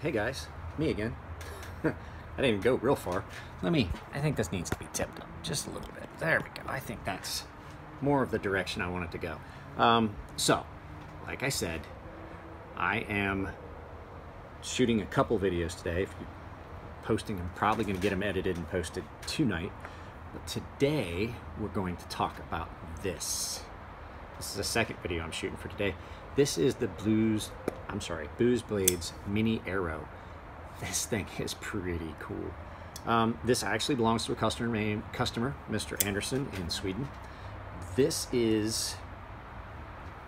Hey guys, me again. I didn't even go real far. I think this needs to be tipped up just a little bit. There we go. I think that's more of the direction I want it to go. So, like I said, I am shooting a couple videos today. If you're posting, I'm probably going to get them edited and posted tonight. But today, we're going to talk about this. This is the second video I'm shooting for today. This is the Booz Blades Mini Aero. This thing is pretty cool. This actually belongs to a customer, Mr. Anderson in Sweden. This is,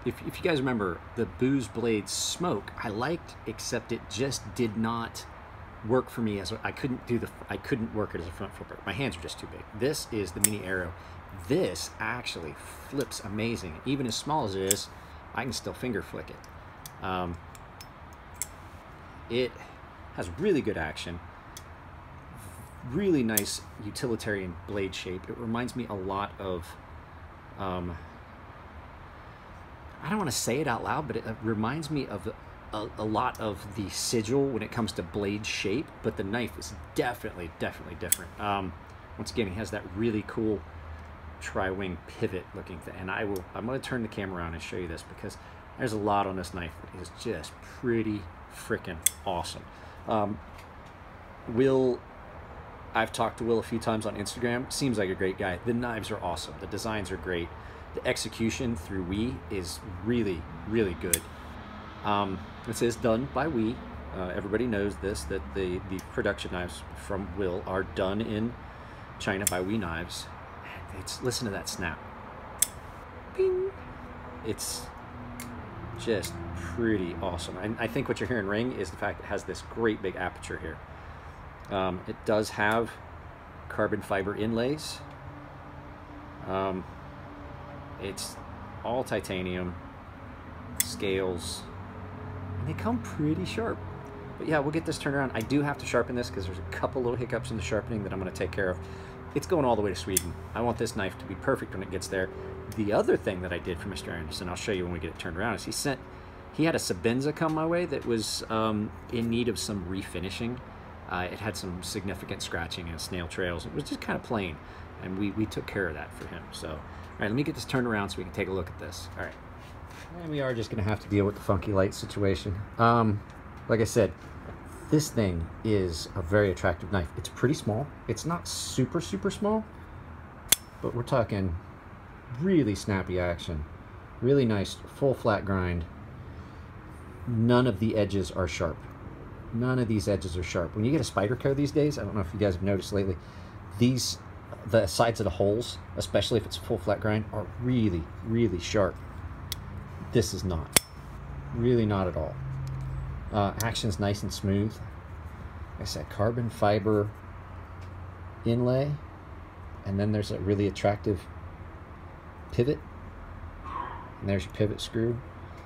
if you guys remember, the Booz Blades Smoke, I liked, except it just did not work for me. I couldn't work it as a front flipper. My hands are just too big. This is the Mini Aero. This actually flips amazing. Even as small as it is, I can still finger flick it. It has really good action, really nice utilitarian blade shape. It reminds me a lot of, I don't want to say it out loud, but it reminds me of a lot of the Sigil when it comes to blade shape, but the knife is definitely different. Once again, it has that really cool tri-wing pivot looking thing, and I'm going to turn the camera around and show you this because there's a lot on this knife that is just pretty freaking awesome. I've talked to Will a few times on Instagram. Seems like a great guy. The knives are awesome. The designs are great. The execution through WE is really good. This is done by WE. Everybody knows this, that the production knives from Will are done in China by WE Knives. Listen to that snap. Bing. It's just pretty awesome. And I think what you're hearing ring is the fact it has this great big aperture here. It does have carbon fiber inlays. It's all titanium scales, and they come pretty sharp. But yeah, we'll get this turned around. I do have to sharpen this because there's a couple little hiccups in the sharpening that I'm going to take care of. It's going all the way to Sweden. I want this knife to be perfect when it gets there. The other thing that I did for Mr. Anderson, I'll show you when we get it turned around, is he had a Sabenza come my way that was in need of some refinishing. It had some significant scratching and snail trails. It was just kind of plain, and we took care of that for him. So, all right, let me get this turned around so we can take a look at this. All right, and we are just going to have to deal with the funky light situation. Like I said, this thing is a very attractive knife. It's pretty small. It's not super small, but we're talking really snappy action, really nice full flat grind. None of the edges are sharp. None of these edges are sharp. When you get a Spyderco these days, I don't know if you guys have noticed lately, the sides of the holes, especially if it's full flat grind, are really sharp. This is not. Really not at all. Action's nice and smooth. Like I said, carbon fiber inlay, and then there's a really attractive pivot, and there's your pivot screw,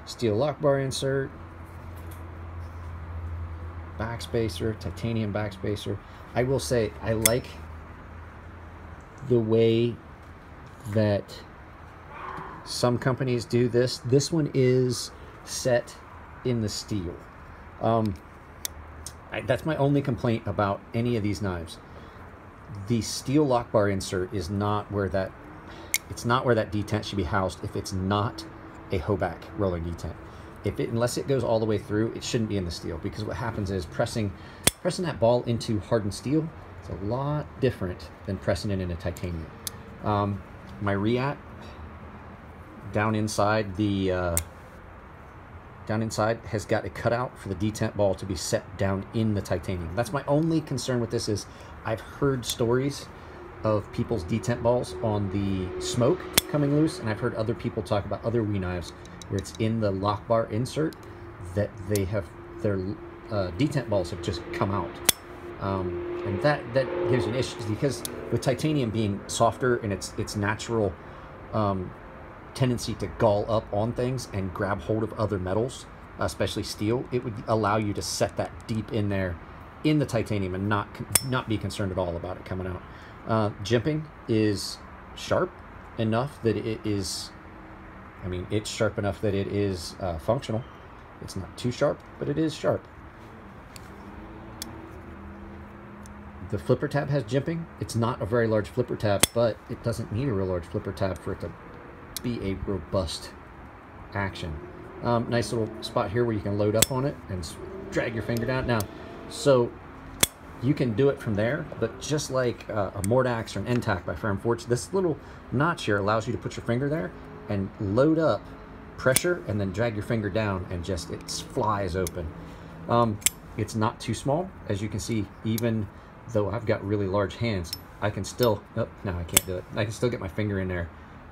steel lock bar insert, backspacer, titanium backspacer. I will say I like the way that some companies do this. This one is set in the steel. That's my only complaint about any of these knives. The steel lock bar insert is not where that, it's not where that detent should be housed if it's not a Hoback rolling detent. Unless it goes all the way through, it shouldn't be in the steel, because what happens is pressing that ball into hardened steel is a lot different than pressing it into titanium. My Reat down inside has got a cutout for the detent ball to be set down in the titanium. That's my only concern with this. Is I've heard stories of people's detent balls on the Smoke coming loose, and I've heard other people talk about other WE knives where it's in the lock bar insert that they have their detent balls have just come out, and that gives an issue, because with titanium being softer and its natural tendency to gall up on things and grab hold of other metals, especially steel, it would allow you to set that deep in there in the titanium and not be concerned at all about it coming out. Jimping is sharp enough that it is, it's sharp enough that it is functional. It's not too sharp, but it is sharp. the flipper tab has jimping. It's not a very large flipper tab, but it doesn't need a real large flipper tab for it to be a robust action. Nice little spot here where you can load up on it and drag your finger down. Now, so you can do it from there, but just like a Mordax or an NTAC by Firm Forge, this little notch here allows you to put your finger there and load up, pressure, and then drag your finger down, and just it flies open. It's not too small, as you can see. Even though I've got really large hands, I can still, oh, no, I can't do it. I can still get my finger in there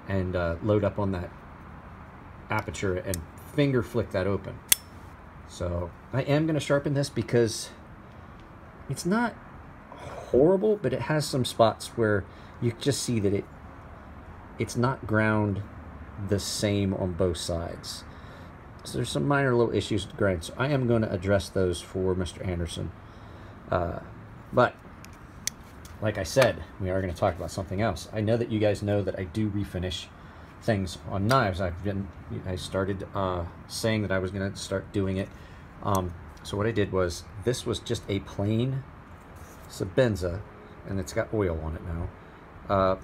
and load up on that aperture and finger flick that open. So I am going to sharpen this because it's not horrible, but it has some spots where you just see that it's not ground the same on both sides. So there's some minor little issues with the grind. So I am going to address those for Mr. Anderson. But like I said, we are going to talk about something else. I know that you guys know that I do refinish things on knives. I started saying that I was going to start doing it. So what I did was, this was just a plain Sabenza, and it's got oil on it now,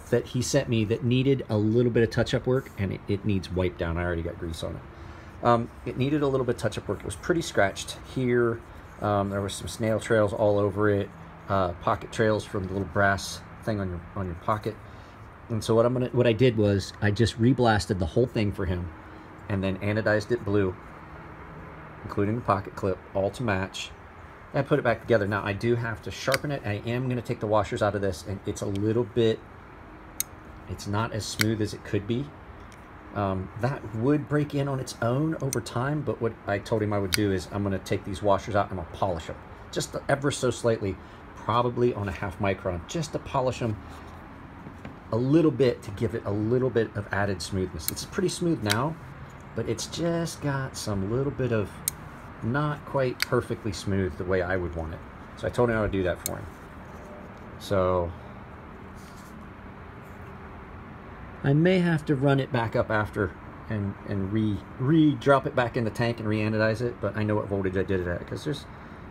that he sent me that needed a little bit of touch-up work, and it needs wipe down. I already got grease on it. It needed a little bit of touch-up work. It was pretty scratched here. There was some snail trails all over it, pocket trails from the little brass thing on your pocket. And so what I did was I just reblasted the whole thing for him, and then anodized it blue, including the pocket clip, all to match. And I put it back together. Now I do have to sharpen it. I am going to take the washers out of this, and it's a little bit, it's not as smooth as it could be. That would break in on its own over time, but what I told him I would do is I'm going to take these washers out and I'm going to polish them just ever so slightly, probably on a 0.5 micron, just to polish them a little bit to give it a little bit of added smoothness. It's pretty smooth now, but it's just got some little bit of not quite perfectly smooth the way I would want it. So I told him I would do that for him. So I may have to run it back up after and re-drop it back in the tank and re-anodize it, but I know what voltage I did it at, because there's,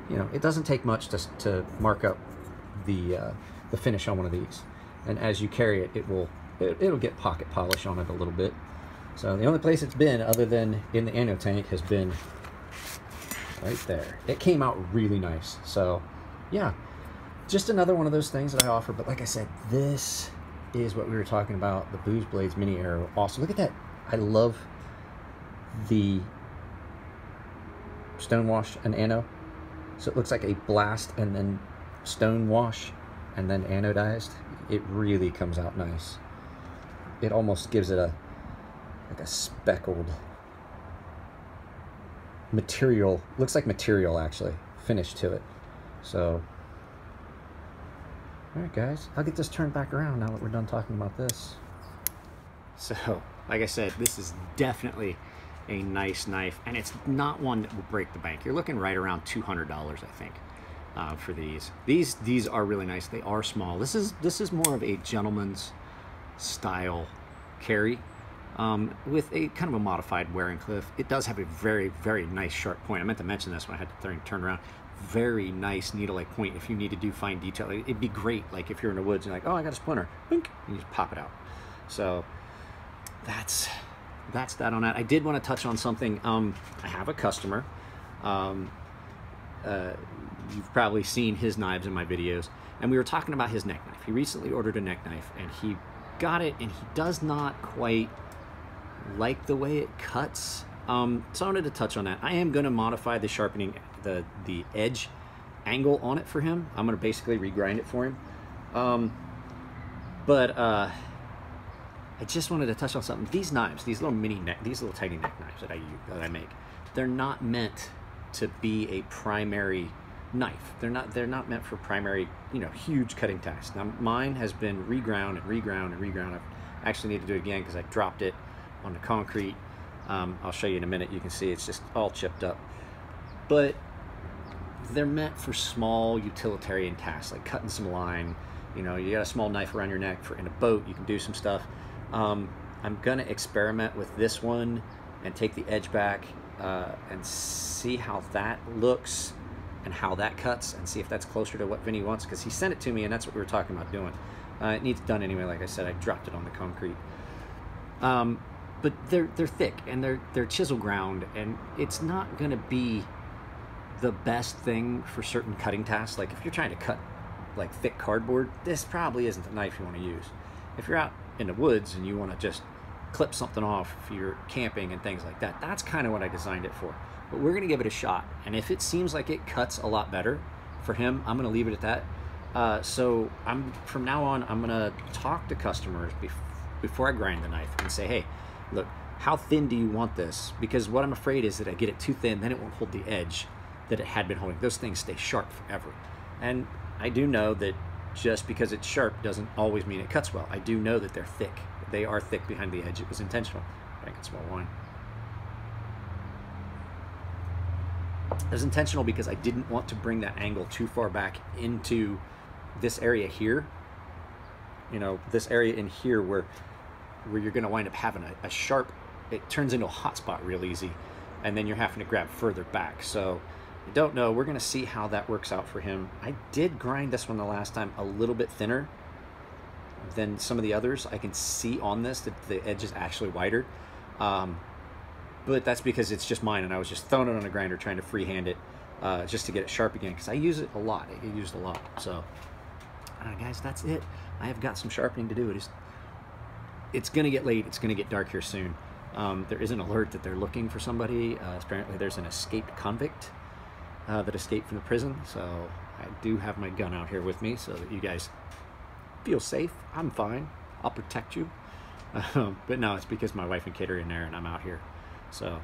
you know, it doesn't take much to mark up the finish on one of these. And as you carry it, it'll get pocket polish on it a little bit. So the only place it's been, other than in the anode tank, has been right there. It came out really nice. So yeah, just another one of those things that I offer. But like I said, this is what we were talking about, the Booz Blades Mini Aero. Awesome. Look at that. I love the stone wash and ano. So it looks like a blast and then stone wash and then anodized. It really comes out nice. It almost gives it like a speckled material, looks like material actually, finish to it. So, all right guys, I'll get this turned back around now that we're done talking about this. So, like I said, this is definitely a nice knife, and it's not one that will break the bank. You're looking right around $200, I think. For these. These are really nice. They are small. This is more of a gentleman's style carry, with a kind of a modified wearing cliff. It does have a very, very nice sharp point. I meant to mention this when I had to turn around. Very nice needle-like point if you need to do fine detail. It'd be great, like if you're in the woods and you're like, oh, I got a splinter, bink, and you just pop it out. So that's that on that. I did want to touch on something. I have a customer. You've probably seen his knives in my videos, and we were talking about his neck knife. He recently ordered a neck knife, and he got it, and he does not quite like the way it cuts. So I wanted to touch on that. I am going to modify the sharpening, the edge angle on it for him. I'm going to basically regrind it for him. But I just wanted to touch on something. These knives, these little tiny neck knives that I make, they're not meant to be a primary knife. They're not meant for primary, you know, huge cutting tasks. Now mine has been reground and reground and reground. I actually need to do it again because I dropped it on the concrete. I'll show you in a minute. You can see it's just all chipped up. But they're meant for small utilitarian tasks, like cutting some line. You know, you got a small knife around your neck in a boat, you can do some stuff. I'm gonna experiment with this one and take the edge back and see how that looks. and how that cuts and see if that's closer to what Vinny wants, because he sent it to me and that's what we were talking about doing. It needs done anyway. Like I said, I dropped it on the concrete. But they're thick and they're chisel ground, and it's not going to be the best thing for certain cutting tasks. Like if you're trying to cut like thick cardboard, this probably isn't the knife you want to use. If you're out in the woods and you want to just clip something off if you're camping and things like that, that's kind of what I designed it for. But we're going to give it a shot, and if it seems like it cuts a lot better for him, I'm going to leave it at that. So from now on, I'm going to talk to customers before I grind the knife and say, hey, look, how thin do you want this? Because what I'm afraid is that I get it too thin, then it won't hold the edge that it had been holding. Those things stay sharp forever. And I do know that just because it's sharp doesn't always mean it cuts well. I do know that they're thick. They are thick behind the edge. It was intentional. I can smell wine. It was intentional because I didn't want to bring that angle too far back into this area here. You know, this area in here where you're going to wind up having a sharp, it turns into a hot spot real easy, and then you're having to grab further back. So I don't know. We're going to see how that works out for him. I did grind this one the last time a little bit thinner than some of the others. I can see on this that the edge is actually wider, but that's because it's just mine, and I was just throwing it on a grinder trying to freehand it just to get it sharp again, because I use it a lot. I get used a lot. So all right, guys, that's it. I have got some sharpening to do. It's going to get late. It's going to get dark here soon. There is an alert that they're looking for somebody. Apparently there's an escaped convict that escaped from the prison. So I do have my gun out here with me so that you guys feel safe. I'm fine. I'll protect you. But no, it's because my wife and kid are in there and I'm out here. So, all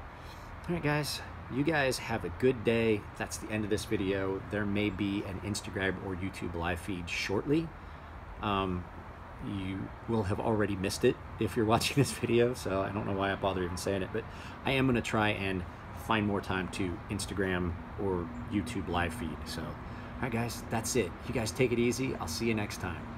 right, guys. You guys have a good day. That's the end of this video. There may be an Instagram or YouTube live feed shortly. You will have already missed it if you're watching this video, so I don't know why I bother even saying it, but I am going to try and find more time to Instagram or YouTube live feed. So, all right, guys, that's it. You guys take it easy. I'll see you next time.